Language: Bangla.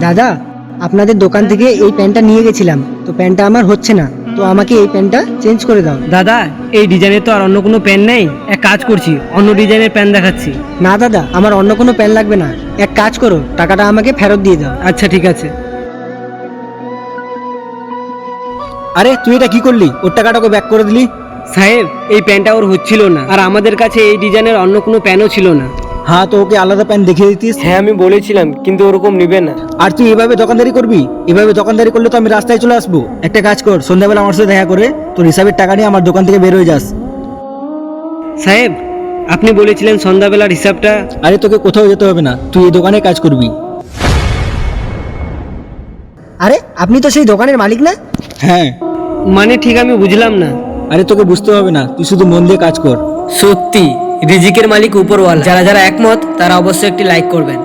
দাদা, আপনাদের দোকান থেকে এই প্যান্টটা নিয়ে গেছিলাম, তো প্যান্টটা আমার হচ্ছে না, তো আমাকে এই প্যান্টটা চেঞ্জ করে দাও। দাদা, এই ডিজাইনের তো আর অন্য কোনো প্যান্ট নেই। এক কাজ করছি, অন্য ডিজাইনের প্যান্ট দেখাচ্ছি। না দাদা, আমার অন্য কোনো প্যান্ট লাগবে না, এক কাজ করো, টাকাটা আমাকে ফেরত দিয়ে দাও। আচ্ছা ঠিক আছে। আরে তুই এটা কি করলি? ওর টাকাটাকে ব্যাক করে দিলি। সাহেব, এই প্যান্টটা ওর হচ্ছিল না, আর আমাদের কাছে এই ডিজাইনের অন্য কোনো প্যান্টও ছিল না। হ্যাঁ, তো ওকে আলাদা প্যান্ট দেখিয়ে দিতিস। হ্যাঁ, আমি বলেছিলাম, কিন্তু ওরকম নিবে না। আর তুই এভাবে দোকানদারি করবি? এভাবে দোকানদারি করলে তো আমি রাস্তায় চলে আসবো। একটা কাজ কর, সন্ধ্যাবেলা আমার সাথে দেখা করে তোর হিসাবের টাকা নিয়ে আমার দোকান থেকে বের হয়ে যাস। সাহেব, আপনি বলেছিলেন সন্ধ্যাবেলার হিসাবটা। আরে তোকে কোথাও যেতে হবে না, তুই এই দোকানে কাজ করবি। আরে আপনি তো সেই দোকানের মালিক না? হ্যাঁ। মানে ঠিক আমি বুঝলাম না। আরে তোকে বুঝতে হবে না, তুই শুধু মন দিয়ে কাজ কর। সত্যি রিজিকের মালিক উপরওয়ালা। যারা যারা একমত তারা অবশ্যই একটি লাইক করবেন।